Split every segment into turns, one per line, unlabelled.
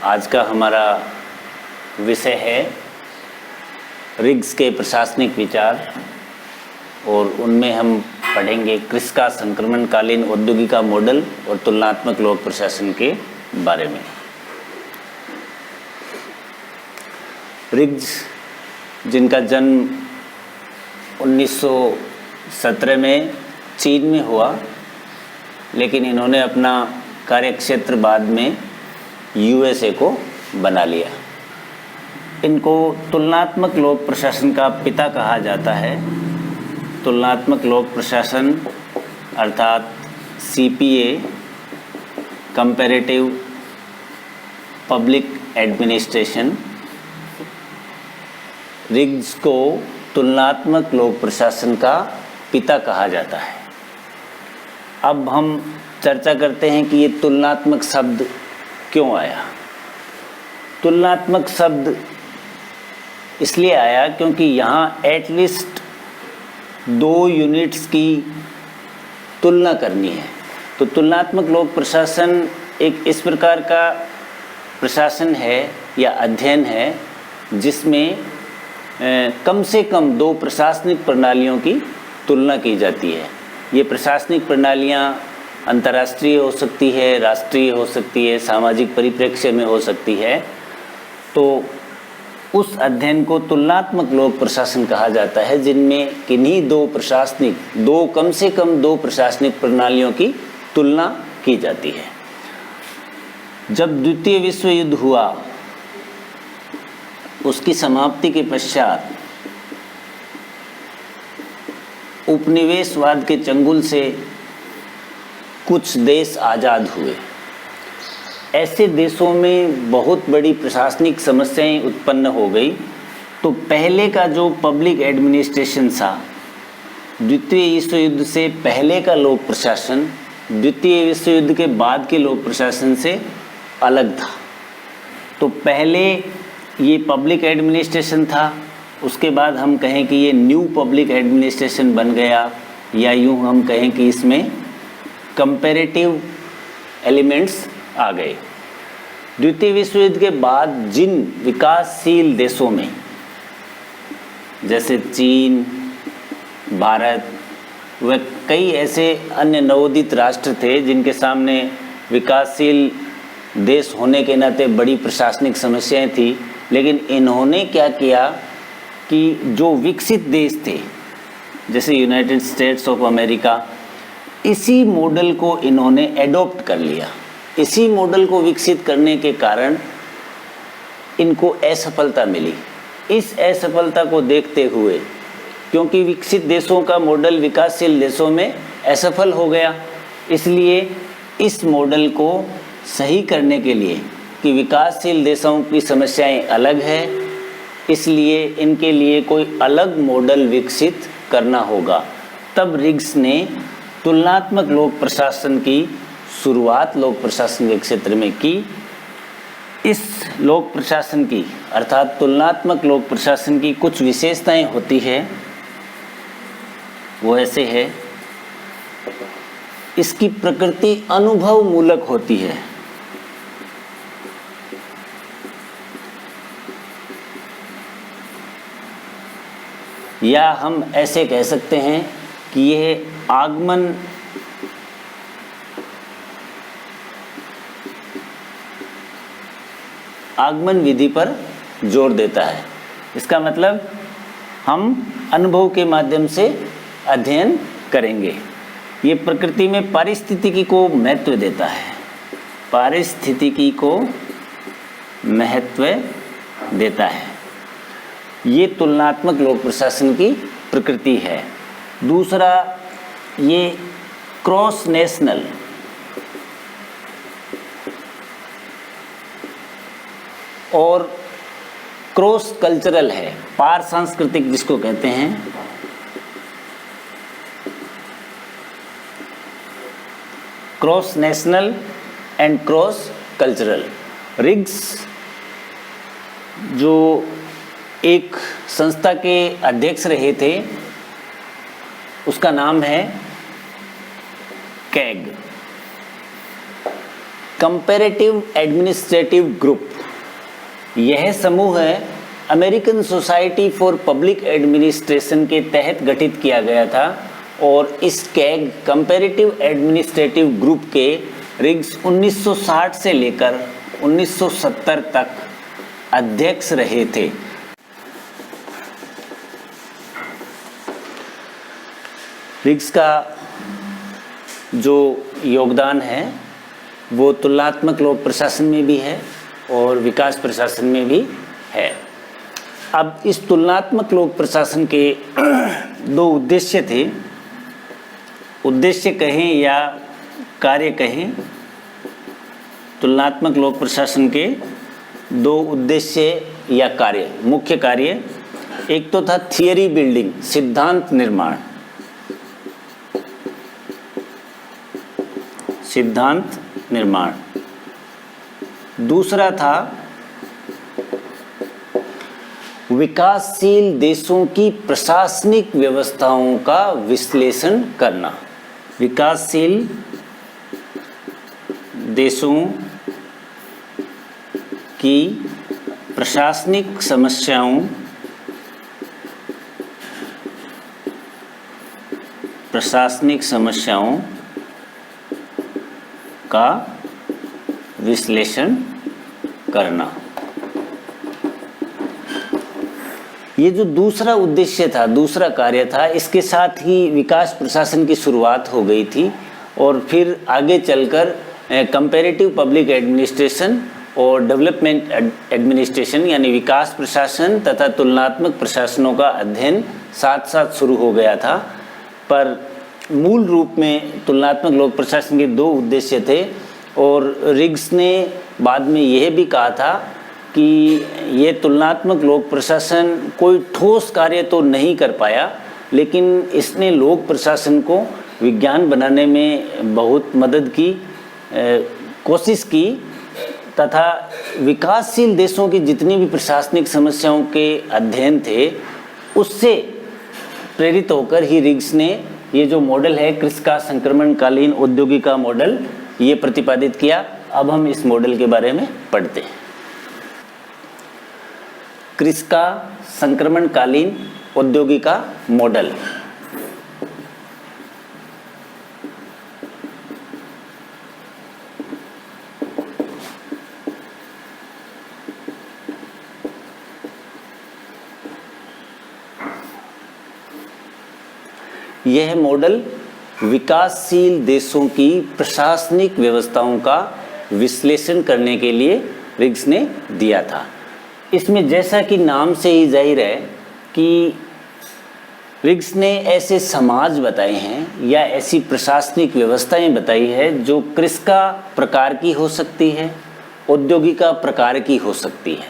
आज का हमारा विषय है रिग्स के प्रशासनिक विचार और उनमें हम पढ़ेंगे क्रिस का संक्रमणकालीन औद्योगिका मॉडल और तुलनात्मक लोक प्रशासन के बारे में। रिग्स जिनका जन्म 1917 में चीन में हुआ, लेकिन इन्होंने अपना कार्यक्षेत्र बाद में यूएसए को बना लिया। इनको तुलनात्मक लोक प्रशासन का पिता कहा जाता है। तुलनात्मक लोक प्रशासन अर्थात CPA, comparative public administration. Rigs को तुलनात्मक लोक प्रशासन का पिता कहा जाता है। अब हम चर्चा करते हैं कि ये तुलनात्मक शब्द क्यों आया। तुलनात्मक शब्द इसलिए आया क्योंकि यहाँ एटलीस्ट 2 यूनिट्स की तुलना करनी है। तो तुलनात्मक लोक प्रशासन एक इस प्रकार का प्रशासन है या अध्ययन है जिसमें कम से कम 2 प्रशासनिक प्रणालियों की तुलना की जाती है। ये प्रशासनिक प्रणालियाँ अंतर्राष्ट्रीय हो सकती है, राष्ट्रीय हो सकती है, सामाजिक परिप्रेक्ष्य में हो सकती है। तो उस अध्ययन को तुलनात्मक लोक प्रशासन कहा जाता है, जिनमें किन्हीं कम से कम 2 प्रशासनिक प्रणालियों की तुलना की जाती है। जब द्वितीय विश्व युद्ध हुआ, उसकी समाप्ति के पश्चात उपनिवेशवाद के चंगुल से कुछ देश आज़ाद हुए। ऐसे देशों में बहुत बड़ी प्रशासनिक समस्याएं उत्पन्न हो गई। तो पहले का जो पब्लिक एडमिनिस्ट्रेशन था, द्वितीय विश्व युद्ध से पहले का लोक प्रशासन द्वितीय विश्व युद्ध के बाद के लोक प्रशासन से अलग था। तो पहले ये पब्लिक एडमिनिस्ट्रेशन था, उसके बाद हम कहें कि ये न्यू पब्लिक एडमिनिस्ट्रेशन बन गया, या यूँ हम कहें कि इसमें कंपैरेटिव एलिमेंट्स आ गए। द्वितीय विश्व युद्ध के बाद जिन विकासशील देशों में, जैसे चीन, भारत व कई ऐसे अन्य नवोदित राष्ट्र थे जिनके सामने विकासशील देश होने के नाते बड़ी प्रशासनिक समस्याएं थी, लेकिन इन्होंने क्या किया कि जो विकसित देश थे जैसे यूनाइटेड स्टेट्स ऑफ अमेरिका, इसी मॉडल को इन्होंने एडॉप्ट कर लिया। इसी मॉडल को विकसित करने के कारण इनको असफलता मिली। इस असफलता को देखते हुए, क्योंकि विकसित देशों का मॉडल विकासशील देशों में असफल हो गया, इसलिए इस मॉडल को सही करने के लिए कि विकासशील देशों की समस्याएं अलग है, इसलिए इनके लिए कोई अलग मॉडल विकसित करना होगा। तब रिग्स ने तुलनात्मक लोक प्रशासन की शुरुआत लोक प्रशासन के क्षेत्र में की। इस लोक प्रशासन की अर्थात तुलनात्मक लोक प्रशासन की कुछ विशेषताएं होती है। वो ऐसे है, इसकी प्रकृति अनुभव मूलक होती है। या हम ऐसे कह सकते हैं कि यह आगमन विधि पर जोर देता है। इसका मतलब हम अनुभव के माध्यम से अध्ययन करेंगे। ये प्रकृति में पारिस्थितिकी को महत्व देता है, पारिस्थितिकी को महत्व देता है। ये तुलनात्मक लोक प्रशासन की प्रकृति है। दूसरा, ये क्रॉस नेशनल और क्रॉस कल्चरल है, पार सांस्कृतिक जिसको कहते हैं। Cross national and cross cultural. Rigs जो एक संस्था के अध्यक्ष रहे थे, उसका नाम है कैग। कंपैरेटिव एडमिनिस्ट्रेटिव ग्रुप, यह समूह है American society for public administration के तहत गठित किया गया था और इस कैग कंपैरेटिव एडमिनिस्ट्रेटिव ग्रुप के रिग्स 1960 से लेकर 1970 तक अध्यक्ष रहे थे। रिग्स का जो योगदान है वो तुलनात्मक लोक प्रशासन में भी है और विकास प्रशासन में भी है। अब इस तुलनात्मक लोक प्रशासन के दो उद्देश्य थे, उद्देश्य कहें या कार्य कहें। तुलनात्मक लोक प्रशासन के दो उद्देश्य या कार्य, मुख्य कार्य, एक तो था थियरी बिल्डिंग, सिद्धांत निर्माण, सिद्धांत निर्माण। दूसरा था विकासशील देशों की प्रशासनिक व्यवस्थाओं का विश्लेषण करना, विकासशील देशों की प्रशासनिक समस्याओं का विश्लेषण करना। ये जो दूसरा उद्देश्य था, दूसरा कार्य था, इसके साथ ही विकास प्रशासन की शुरुआत हो गई थी और फिर आगे चलकर कंपैरेटिव पब्लिक एडमिनिस्ट्रेशन और डेवलपमेंट एडमिनिस्ट्रेशन यानी विकास प्रशासन तथा तुलनात्मक प्रशासनों का अध्ययन साथ साथ शुरू हो गया था। पर मूल रूप में तुलनात्मक लोक प्रशासन के दो उद्देश्य थे और रिग्स ने बाद में यह भी कहा था कि ये तुलनात्मक लोक प्रशासन कोई ठोस कार्य तो नहीं कर पाया, लेकिन इसने लोक प्रशासन को विज्ञान बनाने में बहुत मदद की, कोशिश की तथा विकासशील देशों की जितनी भी प्रशासनिक समस्याओं के अध्ययन थे उससे प्रेरित होकर ही रिग्स ने ये जो मॉडल है क्रिस का संक्रमणकालीन औद्योगिका मॉडल ये प्रतिपादित किया। अब हम इस मॉडल के बारे में पढ़ते हैं। क्रिस का संक्रमणकालीन औद्योगिका मॉडल। यह मॉडल विकासशील देशों की प्रशासनिक व्यवस्थाओं का विश्लेषण करने के लिए रिग्स ने दिया था। इसमें जैसा कि नाम से ही जाहिर है कि रिग्स ने ऐसे समाज बताए हैं या ऐसी प्रशासनिक व्यवस्थाएं बताई है जो क्रिस का प्रकार की हो सकती है, औद्योगिका प्रकार की हो सकती है।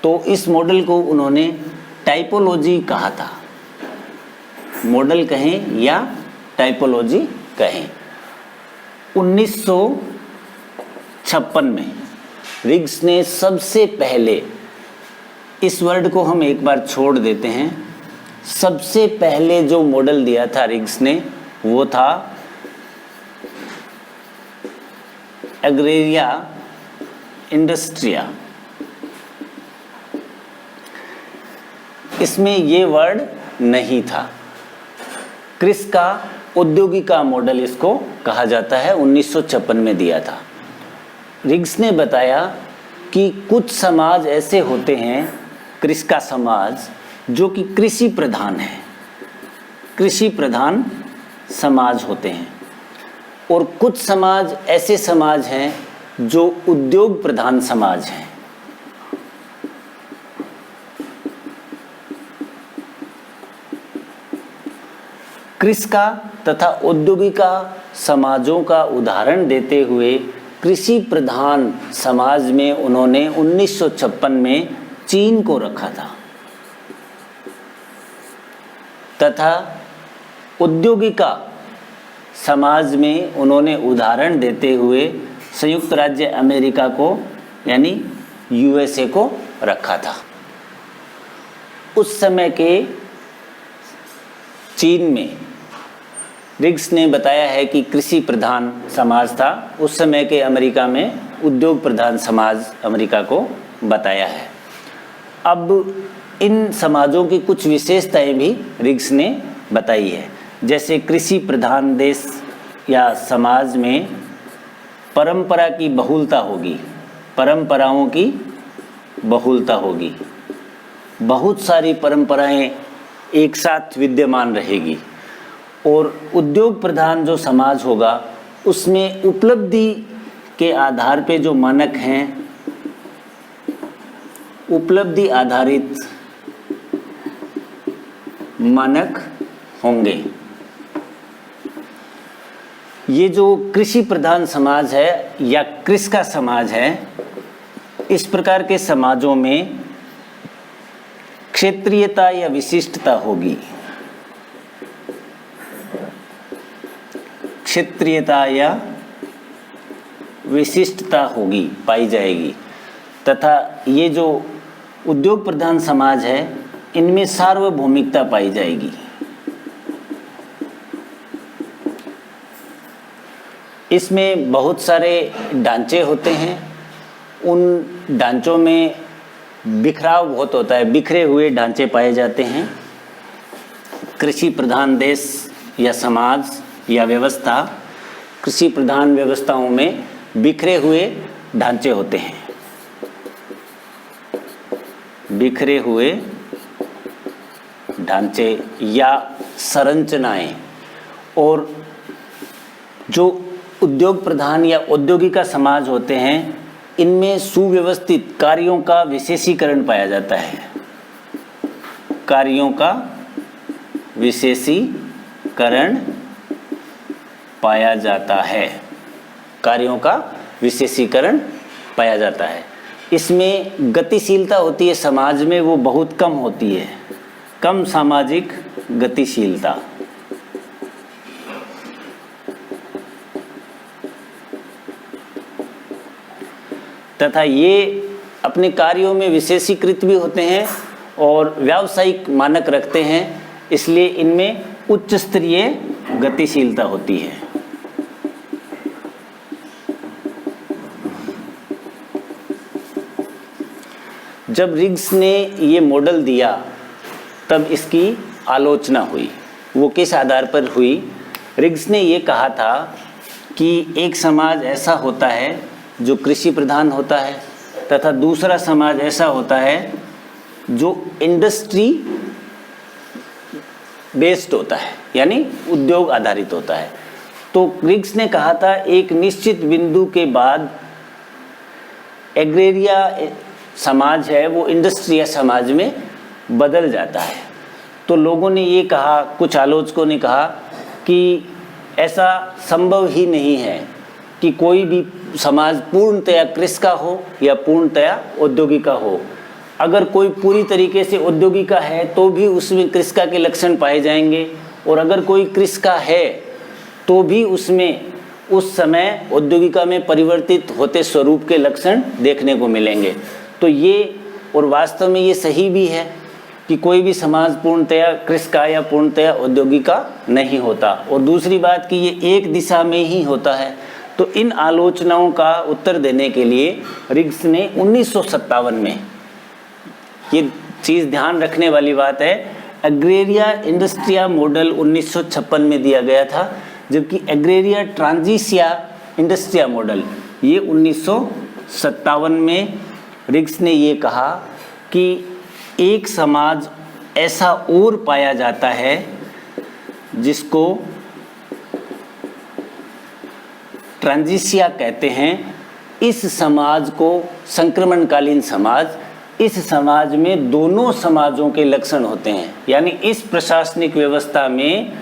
तो इस मॉडल को उन्होंने टाइपोलॉजी कहा था, मॉडल कहें या टाइपोलॉजी कहें। 1956 में रिग्स ने सबसे पहले, इस वर्ड को हम एक बार छोड़ देते हैं, सबसे पहले जो मॉडल दिया था रिग्स ने वो था एग्रेरिया इंडस्ट्रिया। इसमें ये वर्ड नहीं था। क्रिस का औद्योगिका मॉडल इसको कहा जाता है, 1956 में दिया था। रिग्स ने बताया कि कुछ समाज ऐसे होते हैं, क्रिस का समाज, जो कि कृषि प्रधान है, कृषि प्रधान समाज होते हैं, और कुछ समाज ऐसे समाज हैं जो उद्योग प्रधान समाज हैं। क्रिस का तथा औद्योगिका समाजों का उदाहरण देते हुए कृषि प्रधान समाज में उन्होंने 1956 में चीन को रखा था तथा औद्योगिका समाज में उन्होंने उदाहरण देते हुए संयुक्त राज्य अमेरिका को यानी यूएसए को रखा था। उस समय के चीन में रिग्स ने बताया है कि कृषि प्रधान समाज था, उस समय के अमेरिका में उद्योग प्रधान समाज अमेरिका को बताया है। अब इन समाजों की कुछ विशेषताएं भी रिग्स ने बताई है। जैसे कृषि प्रधान देश या समाज में परंपरा की बहुलता होगी, परंपराओं की बहुलता होगी, बहुत सारी परंपराएं एक साथ विद्यमान रहेगी। और उद्योग प्रधान जो समाज होगा उसमें उपलब्धि के आधार पे जो मानक हैं, उपलब्धि आधारित मानक होंगे। ये जो कृषि प्रधान समाज है या कृषि का समाज है, इस प्रकार के समाजों में क्षेत्रीयता या विशिष्टता होगी, क्षेत्रीयता या विशिष्टता होगी, पाई जाएगी। तथा ये जो उद्योग प्रधान समाज है इनमें सार्वभौमिकता पाई जाएगी। इसमें बहुत सारे ढांचे होते हैं, उन ढांचों में बिखराव बहुत होता है, बिखरे हुए ढांचे पाए जाते हैं। कृषि प्रधान देश या समाज या व्यवस्था, कृषि प्रधान व्यवस्थाओं में बिखरे हुए ढांचे होते हैं, बिखरे हुए ढांचे या संरचनाएं। और जो उद्योग प्रधान या औद्योगिक समाज होते हैं इनमें सुव्यवस्थित कार्यों का विशेषीकरण पाया जाता है, कार्यों का विशेषीकरण पाया जाता है, कार्यों का विशेषीकरण पाया जाता है। इसमें गतिशीलता होती है समाज में, वो बहुत कम होती है, कम सामाजिक गतिशीलता। तथा ये अपने कार्यों में विशेषीकृत भी होते हैं और व्यावसायिक मानक रखते हैं, इसलिए इनमें उच्च स्तरीय गतिशीलता होती है। जब रिग्स ने ये मॉडल दिया तब इसकी आलोचना हुई। वो किस आधार पर हुई? रिग्स ने ये कहा था कि एक समाज ऐसा होता है जो कृषि प्रधान होता है तथा दूसरा समाज ऐसा होता है जो इंडस्ट्री बेस्ड होता है, यानी उद्योग आधारित होता है। तो रिग्स ने कहा था एक निश्चित बिंदु के बाद एग्रेरिया समाज है वो इंडस्ट्रियल समाज में बदल जाता है। तो लोगों ने ये कहा, कुछ आलोचकों ने कहा कि ऐसा संभव ही नहीं है कि कोई भी समाज पूर्णतया कृषि का हो या पूर्णतया औद्योगिक का हो। अगर कोई पूरी तरीके से औद्योगिक का है तो भी उसमें कृषि के लक्षण पाए जाएंगे, और अगर कोई कृषि का है तो भी उसमें उस समय औद्योगिक में परिवर्तित होते स्वरूप के लक्षण देखने को मिलेंगे। तो ये, और वास्तव में ये सही भी है कि कोई भी समाज पूर्णतया कृषि का या पूर्णतया औद्योगिक का नहीं होता, और दूसरी बात कि ये एक दिशा में ही होता है। तो इन आलोचनाओं का उत्तर देने के लिए रिग्स ने 1957 में, ये चीज़ ध्यान रखने वाली बात है, एग्रेरिया इंडस्ट्रिया मॉडल 1956 में दिया गया था, जबकि एग्रेरिया ट्रांजिशिया इंडस्ट्रिया मॉडल ये 1957 में रिग्स ने ये कहा कि एक समाज ऐसा और पाया जाता है जिसको ट्रांजिशिया कहते हैं। इस समाज को संक्रमणकालीन समाज, इस समाज में दोनों समाजों के लक्षण होते हैं, यानी इस प्रशासनिक व्यवस्था में,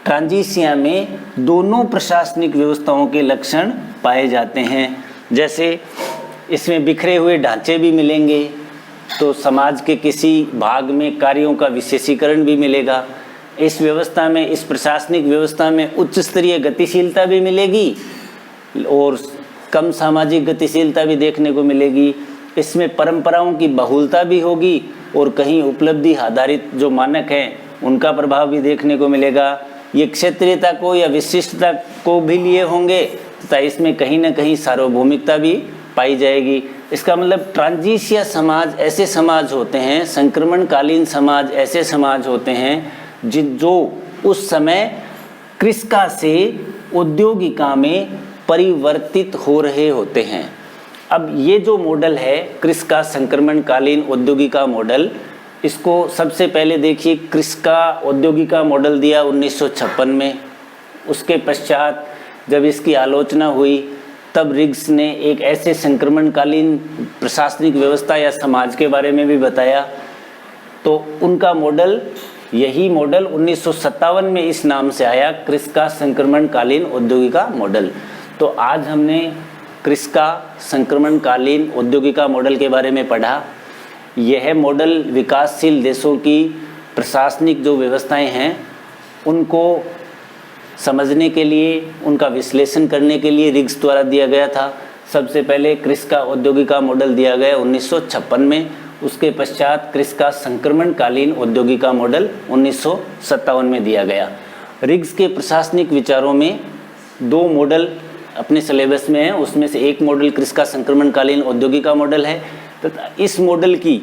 ट्रांजिशिया में दोनों प्रशासनिक व्यवस्थाओं के लक्षण पाए जाते हैं। जैसे इसमें बिखरे हुए ढांचे भी मिलेंगे, तो समाज के किसी भाग में कार्यों का विशेषीकरण भी मिलेगा। इस व्यवस्था में, इस प्रशासनिक व्यवस्था में उच्च स्तरीय गतिशीलता भी मिलेगी और कम सामाजिक गतिशीलता भी देखने को मिलेगी। इसमें परंपराओं की बहुलता भी होगी और कहीं उपलब्धि आधारित जो मानक हैं उनका प्रभाव भी देखने को मिलेगा। ये क्षेत्रीयता को या विशिष्टता को भी लिए होंगे, तथा इसमें कहीं ना कहीं सार्वभौमिकता भी पाई जाएगी। इसका मतलब ट्रांजिशिया समाज ऐसे समाज होते हैं, संक्रमणकालीन समाज ऐसे समाज होते हैं जो उस समय कृषिका से औद्योगिका में परिवर्तित हो रहे होते हैं। अब ये जो मॉडल है कृषिका संक्रमणकालीन औद्योगिका मॉडल, इसको सबसे पहले देखिए कृषिका औद्योगिका मॉडल दिया 1956 में। उसके पश्चात जब इसकी आलोचना हुई तब रिग्स ने एक ऐसे संक्रमणकालीन प्रशासनिक व्यवस्था या समाज के बारे में भी बताया। तो उनका मॉडल, यही मॉडल 1957 में इस नाम से आया, कृषिका संक्रमणकालीन औद्योगिका मॉडल। तो आज हमने कृषिका संक्रमणकालीन औद्योगिका मॉडल के बारे में पढ़ा। यह मॉडल विकासशील देशों की प्रशासनिक जो व्यवस्थाएं हैं उनको समझने के लिए, उनका विश्लेषण करने के लिए रिग्स द्वारा दिया गया था। सबसे पहले कृषिका औद्योगिका मॉडल दिया गया 1956 में, उसके पश्चात कृषिका संक्रमणकालीन औद्योगिका मॉडल 1957 में दिया गया। रिग्स के प्रशासनिक विचारों में 2 मॉडल अपने सिलेबस में है, उसमें से एक मॉडल कृषिका संक्रमणकालीन औद्योगिका मॉडल है तथा इस मॉडल की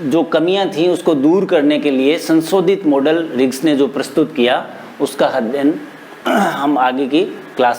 जो कमियां थीं उसको दूर करने के लिए संशोधित मॉडल रिग्स ने जो प्रस्तुत किया उसका अध्ययन हम आगे की क्लास